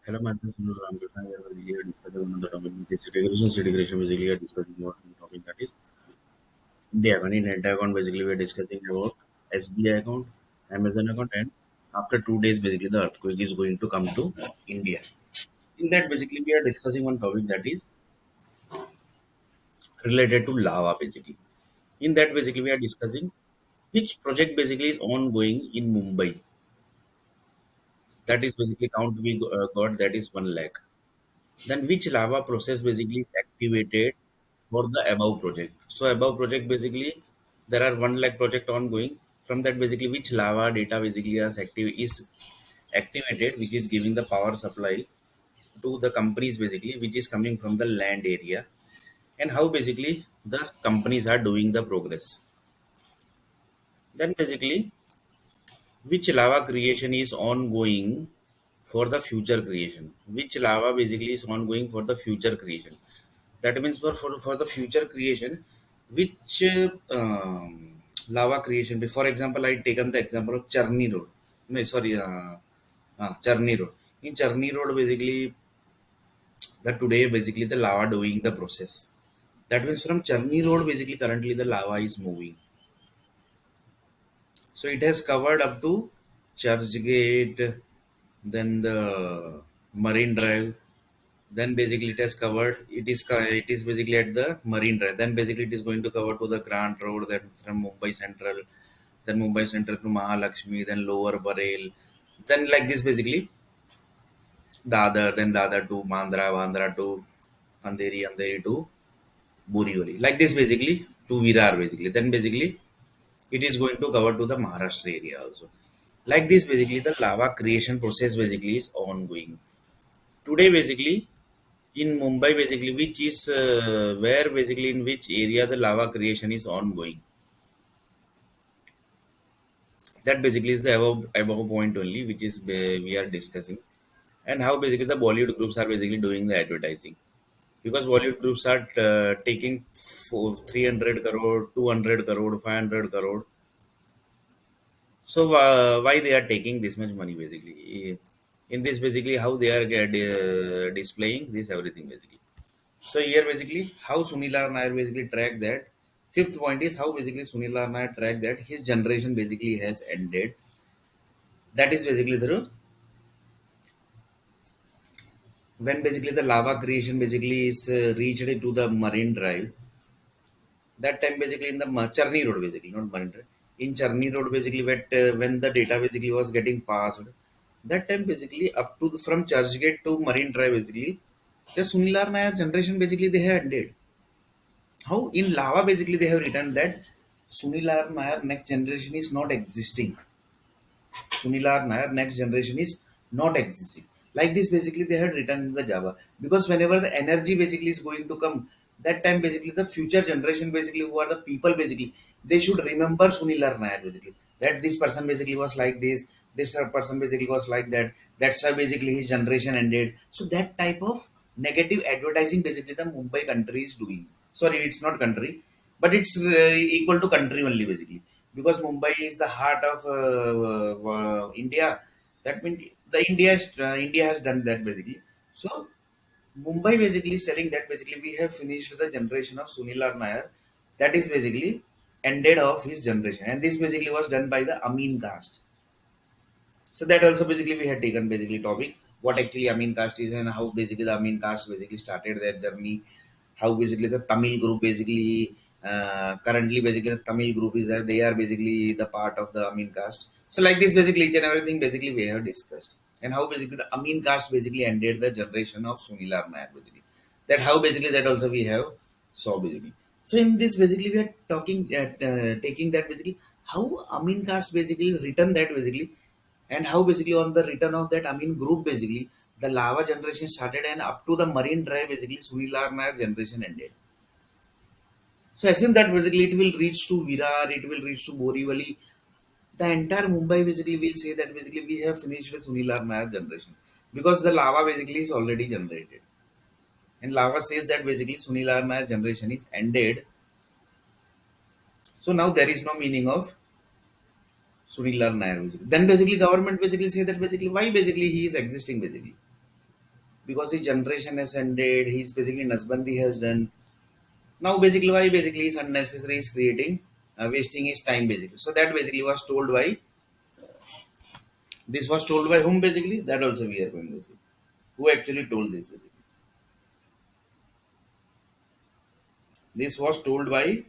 Hello, my name is Sunil Ramkishan. We are here discussing on the topic which is integration. Integration basically we are discussing about the topic that is India account. In India account, basically we are discussing about SBI account, Amazon account, and after 2 days, basically the earthquake is going to come to India. In that, basically we are discussing one topic that is related to lava. Basically, in that, basically we are discussing which project basically is ongoing in Mumbai. That is basically count we got that is 1 lakh. Then which lava process basically is activated for the above project? So above project basically there are 1 lakh project ongoing. From that basically which lava data basically is activated, which is giving the power supply to the companies basically, which is coming from the land area, and how basically the companies are doing the progress. Then basically which lava creation is ongoing for the future creation. Which lava basically is ongoing for the future creation. That means for the future creation, which lava creation. For example, I taken the example of Charni Road. No, sorry, Charni Road. In Charni Road, basically, the today basically the lava doing the process. That means from Charni Road, basically currently the lava is moving. So it has covered up to Churchgate, then the Marine Drive. Then basically it has covered. It is basically at the Marine Drive. Then basically it is going to cover to the Grant Road. Then from Mumbai Central, then Mumbai Central to Mahalakshmi, then Lower Parel. Then like this basically Dadar to Mandra, Bandra to Andheri to Borivali. Like this basically to Virar basically. Then basically it is going to cover to the Maharashtra area also. Like this basically the lava creation process basically is ongoing. Today basically in Mumbai basically which is where basically in which area the lava creation is ongoing. That basically is the above point only which is we are discussing, and how basically the Bollywood groups are basically doing the advertising, because Bollywood groups are taking for 300 crore, 200 crore, 500 crore. So why they are taking this much money basically? In this basically how they are displaying this everything basically. So here basically how Sunil Nair basically track that. Fifth point is how basically Sunil Nair track that his generation basically has ended. That is basically through when basically the lava creation basically is reached to the Marine Drive. That time basically in the Charni Road basically, not Marine Drive. In Charni Road basically when the data basically was getting passed. That time basically up to from Churchgate to Marine Drive basically the Sunil Nair generation basically they have ended. How in lava basically they have written that Sunil Nair next generation is not existing. Sunil Nair next generation is not existing. Like this basically they had written in the Java, because whenever the energy basically is going to come, that time basically the future generation basically who are the people basically they should remember Sunil Nair basically, that this person basically was like this person basically was like that. That's why basically his generation ended. So that type of negative advertising basically the Mumbai country is doing. Sorry, it's not country, but it's equal to country only basically, because Mumbai is the heart of India. That means India has done that basically. So Mumbai basically is telling that basically we have finished the generation of Sunil Nair. That is basically ended of his generation, and this basically was done by the Amin caste. So that also basically we had taken basically topic what actually Amin caste is, and how basically the Amin caste basically started their journey. How basically the Tamil group basically currently basically the Tamil group is that they are basically the part of the Amin caste. So like this basically each and everything basically we have discussed, and how basically the Amin caste basically ended the generation of Sunil Nair basically. That how basically that also we have saw basically. So in this basically we are talking taking that basically how Amin caste basically written that basically, and how basically on the return of that Amin group basically the lava generation started, and up to the Marine Drive basically Sunil Nair generation ended. So assume that basically it will reach to Virar, it will reach to Borivali. The entire Mumbai basically will say that basically we have finished the Sunil Nair generation, because the lava basically is already generated. And lava says that basically Sunil Nair generation is ended. So now there is no meaning of Sunil Nair basically. Then basically government basically say that basically why basically he is existing basically. because his generation has ended. He's basically Nasbandi has done. Now basically why basically is unnecessary is creating wasting his time basically. So that basically was told by this was told by whom basically that also we are going to see. Who actually told this basically? This was told by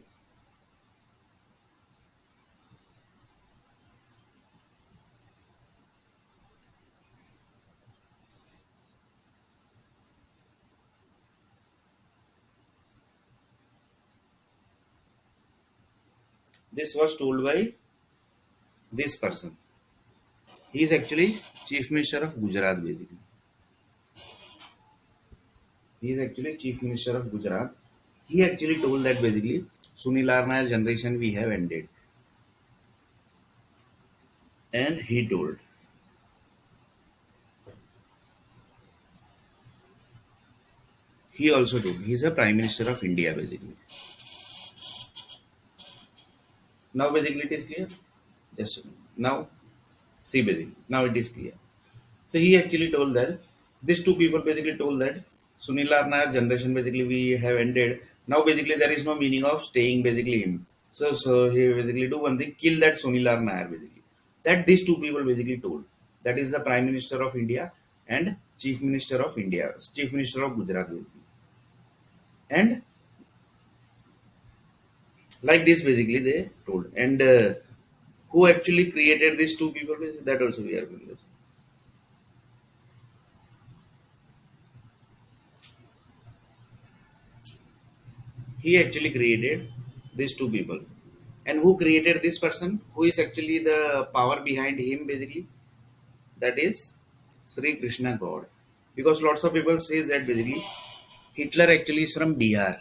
this was told by this person. He is actually Chief Minister of Gujarat basically. He is actually Chief Minister of Gujarat. He actually told that basically Sunil Arna's generation we have ended. And he told. He also told. He is a Prime Minister of India basically. Now basically it is clear. Just now see basically. Now it is clear. So he actually told that these two people basically told that Sunil Arna's generation basically we have ended. Now basically there is no meaning of staying basically him. So he basically do one thing, kill that Sunil Arna basically. That these two people basically told. That is the Prime Minister of India and Chief Minister of India, Chief Minister of Gujarat basically. And like this basically they told. And who actually created these two people? That also we are going to see. He actually created these two people. And who created this person? Who is actually the power behind him basically? That is Sri Krishna God. Because lots of people says that basically Hitler actually is from Bihar.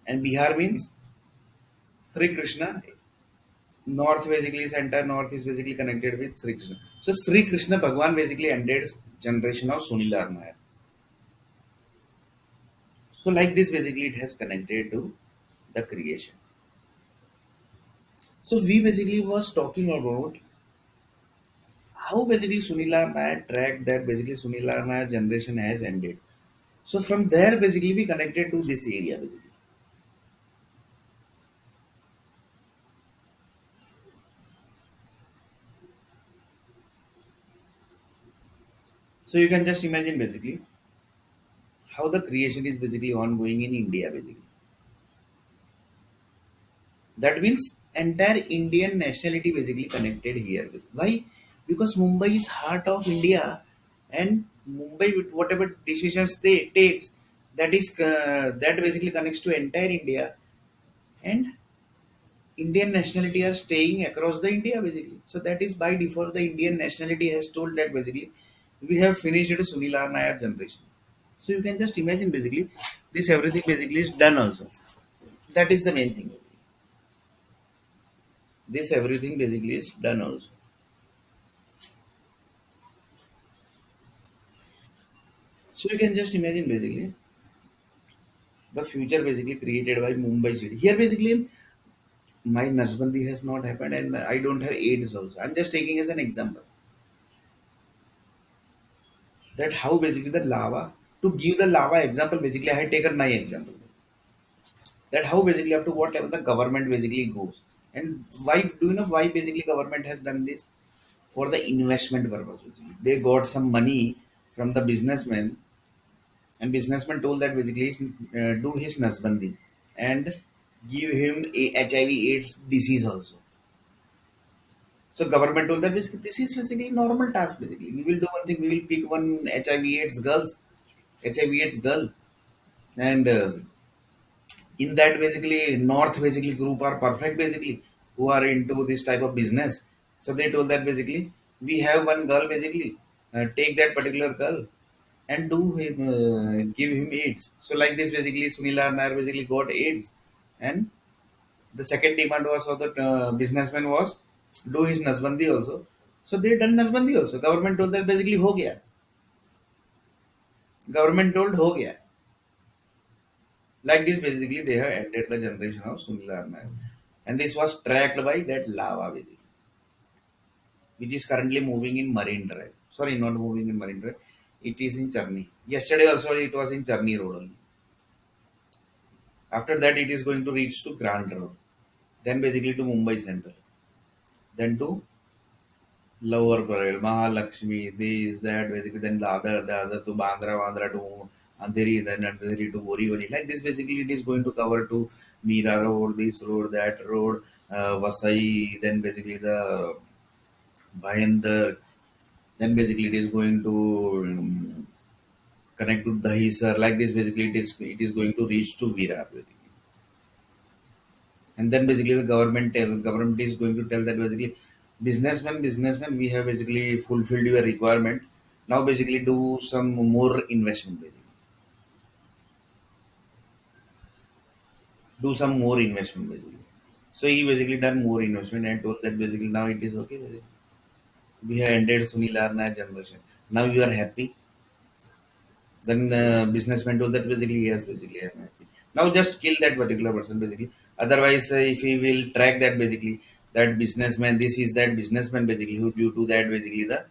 And Bihar means Sri Krishna. North basically center north is basically connected with Sri Krishna. So Sri Krishna Bhagwan basically ended generation of Sunil Arnair. So like this basically it has connected to the creation. So we basically was talking about how basically Sunil Nair tracked that basically Sunil Nair generation has ended. So from there basically we connected to this area basically. So you can just imagine basically how the creation is basically ongoing in India basically. That means entire Indian nationality basically connected here. Why? Because Mumbai is heart of India, and Mumbai with whatever decisions they takes, that basically connects to entire India, and Indian nationality are staying across the India basically. So that is by default the Indian nationality has told that basically we have finished Sunil Nair generation. So you can just imagine basically this everything basically is done also. That is the main thing. This everything basically is done also. So you can just imagine basically the future basically created by Mumbai city. Here basically my Nasbandi has not happened and I don't have AIDS also. I'm just taking as an example that how basically the lava to give the lava example basically I had taken my example that how basically up to what level the government basically goes and why do you know why basically government has done this for the investment purpose basically. They got some money from the businessman and businessman told that basically do his Nasbandi and give him a HIV AIDS disease also. So government told that basically this is basically normal task basically. We will do one thing, we will pick one HIV AIDS girls, HIV AIDS girl and in that basically North basically group are perfect basically who are into this type of business. So they told that basically we have one girl basically take that particular girl and do him give him AIDS. So like this basically Sunil Nair basically got AIDS and the second demand was of the businessman was do his Nasbandi also. So they done Nasbandi also. Government told that basically ho gaya. Government told ho gaya. Like this basically they have ended the generation of Sunil Nair. And this was tracked by that lava basically, which is currently moving in Marine Drive. Sorry, not moving in Marine Drive. It is in Charni. Yesterday also it was in Charni Road only. After that it is going to reach to Grand Road. Then basically to Mumbai Central. Then to Lower Parel, Mahalakshmi, this, that, basically then the other to Bandra to Andheri, then Andheri to Borivali. Like this basically it is going to cover to Mira Road, this road, that road, Vasai, then basically the Bhayandar, then basically it is going to connect to Dahisar. Like this basically it is going to reach to Virar. Basically. And then basically the government is going to tell that basically businessman we have basically fulfilled your requirement, now basically do some more investment, basically do some more investment basically. So he basically done more investment and told that basically now it is okay, basically. We have ended Sunil Arna generation, now you are happy. Then businessman told that basically yes, basically I'm happy. Now just kill that particular person basically. Otherwise, if he will track that basically that businessman, this is that businessman basically who due to that basically the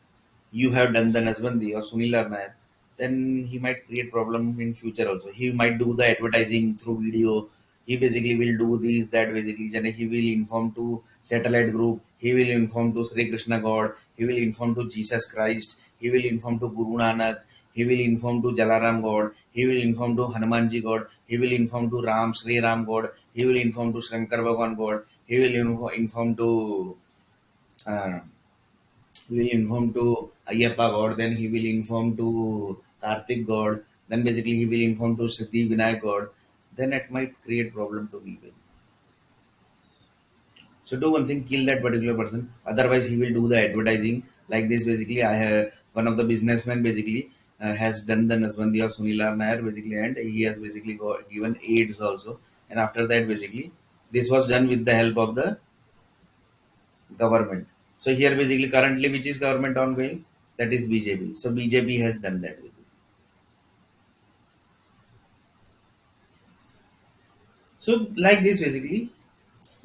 you have done the Nasbandi or Sunil Arnair, then he might create problem in future also. He might do the advertising through video. He basically will do this, that basically. And he will inform to satellite group. He will inform to Sri Krishna God. He will inform to Jesus Christ. He will inform to Guru Nanak. He will inform to Jalaram God. He will inform to Hanumanji God. He will inform to Ram, Sri Ram God. He will inform to Shankar Bhagwan God. He will inform to uh, he will inform to Ayyappa God, then he will inform to Karthik God, then basically he will inform to Siddhi Vinayak God, then it might create problem to people. So do one thing, kill that particular person. Otherwise, he will do the advertising like this. Basically, I have one of the businessmen basically has done the Nasbandi of Sunilar Nair basically, and he has basically given aids also. And after that, basically, this was done with the help of the government. So here basically currently which is government ongoing? That is BJP. So BJP has done that. So like this basically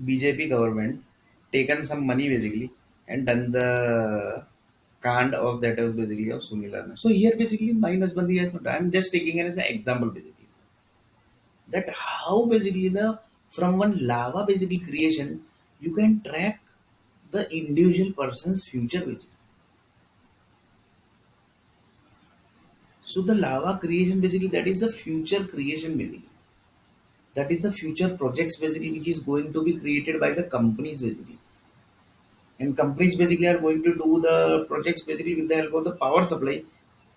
BJP government taken some money basically and done the kind of that of basically of Sunil Arna. So here basically minus Bandi has not. I'm just taking it as an example basically. That how basically the from one lava basically creation you can track the individual person's future basically. So the lava creation basically that is the future creation basically. That is the future projects basically which is going to be created by the companies basically. And companies basically are going to do the projects basically with the help of the power supply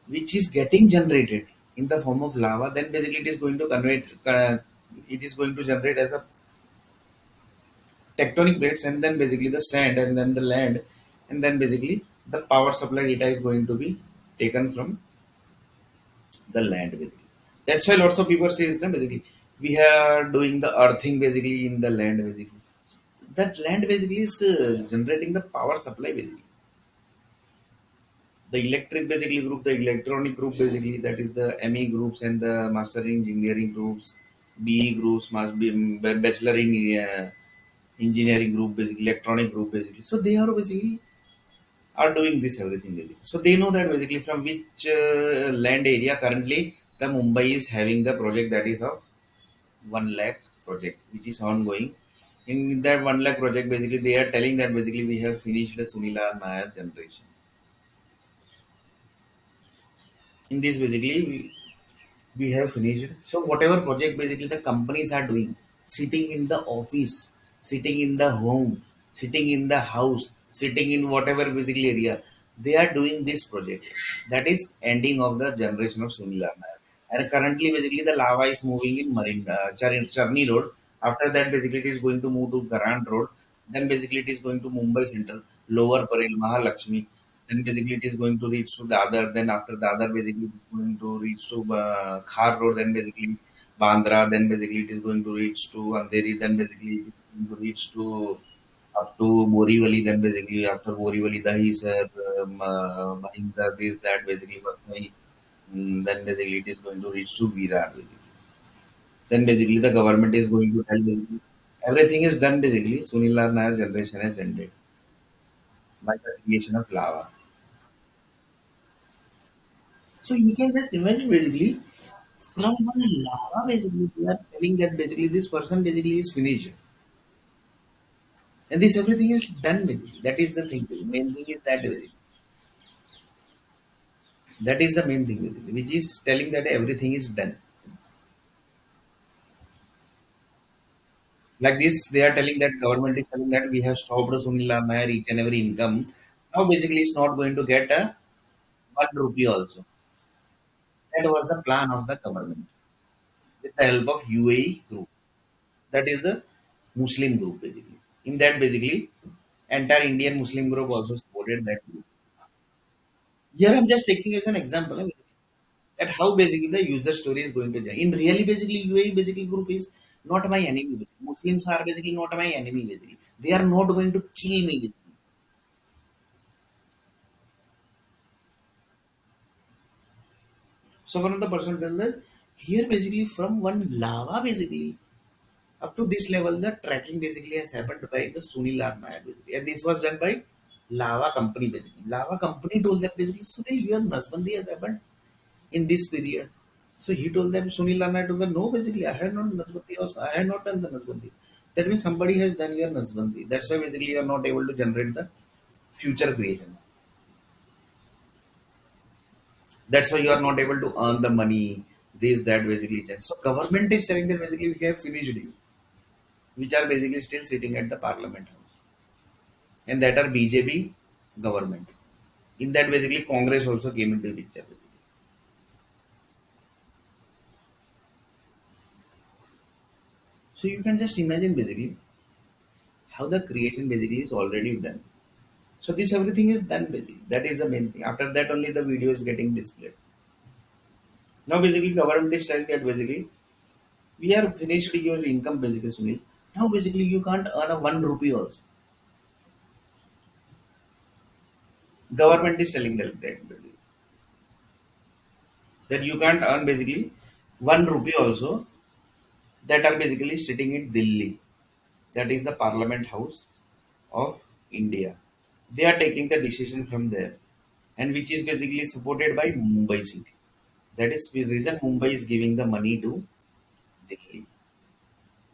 which is getting generated in the form of lava. Then basically it is going to convert it is going to generate as a tectonic plates, and then basically the sand and then the land, and then basically the power supply data is going to be taken from the land basically. That's why lots of people says that basically we are doing the earthing basically in the land basically. That land basically is generating the power supply basically. The electric basically group, the electronic group basically, that is the ME groups and the master in engineering groups, BE groups, must be bachelor in engineering group basically, electronic group basically. So they are basically are doing this everything basically. So they know that basically from which land area currently the Mumbai is having the project that is of 1 lakh project which is ongoing. In that 1 lakh project, basically they are telling that basically we have finished the Sunila Nair generation. In this basically we have finished. So whatever project basically the companies are doing, sitting in the office, sitting in the home, sitting in the house, sitting in whatever basically area, they are doing this project. That is ending of the generation of Sunila Nair. And currently basically the lava is moving in Marine Charni Road. After that basically it is going to move to Garand Road. Then basically it is going to Mumbai Central, Lower Parel, Mahalakshmi. Then basically it is going to reach to the other. Then after the other, basically it is going to reach to Khar Road. Then basically Bandra. Then basically it is going to reach to Andheri. Then basically it is going to reach to up to Borivali. Then basically after Borivali, Dahisar, Mahinda, this that basically was my. Then basically it is going to reach to Virar. Basically. Then basically the government is going to tell basically everything is done. Basically Sunil Nair generation has ended by the creation of lava. So you can just imagine basically from one lava basically they are telling that basically this person basically is finished. And this everything is done basically. That is the thing. The main thing is that basically. That is the main thing basically, which is telling that everything is done. Like this, they are telling that government is telling that we have stopped Sunil Nair each and every income. Now basically it's not going to get a 1 rupee also. That was the plan of the government with the help of UAE group. That is the Muslim group basically. In that basically, entire Indian Muslim group also supported that group. Here I'm just taking as an example that how basically the user story is going to change. In really basically UAE basically group is not my enemy. Basically. Muslims are basically not my enemy basically. They are not going to kill me. Basically. So one of the person tells that here basically from one lava basically up to this level the tracking basically has happened by the Sunil Arnaya basically. And this was done by Lava company basically. Lava company told that basically Sunil your Nasbandi has happened in this period. So he told them, Sunil Anna told them, no, basically, I had not Nasbandi, I had not done the Nasbandi. That means somebody has done your Nasbandi. That's why basically you are not able to generate the future creation. That's why you are not able to earn the money, this, that basically. So government is saying that basically we have finished you, which are basically still sitting at the parliament house. And that are BJP government. In that basically Congress also came into the picture. So you can just imagine basically how the creation basically is already done. So this everything is done basically. That is the main thing. After that only the video is getting displayed. Now basically government is saying that basically we are finished your income basically Sunil. Now basically you can't earn a 1 rupee also. Government is telling that basically, that you can't earn basically 1 rupee also that are basically sitting in Delhi. That is the Parliament House of India. They are taking the decision from there and which is basically supported by Mumbai city. That is the reason Mumbai is giving the money to Delhi.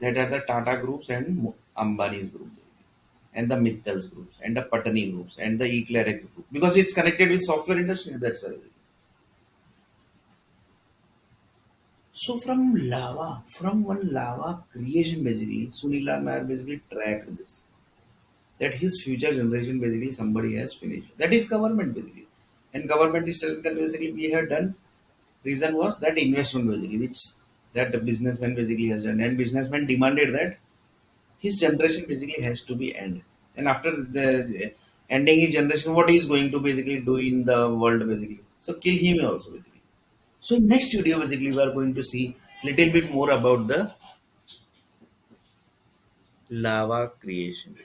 That are the Tata groups and Ambani's group and the Mittal's groups and the Patani groups and the Eclairex group because it's connected with software industry. That's why. So from one lava creation basically, Sunila Nair basically tracked this. That his future generation basically somebody has finished. That is government basically. And government is telling that basically we have done. Reason was that investment basically, which that the businessman basically has done. And businessman demanded that his generation basically has to be end. And after the ending his generation, what he is going to basically do in the world basically. So kill him also basically. So in next video basically we are going to see little bit more about the lava creation.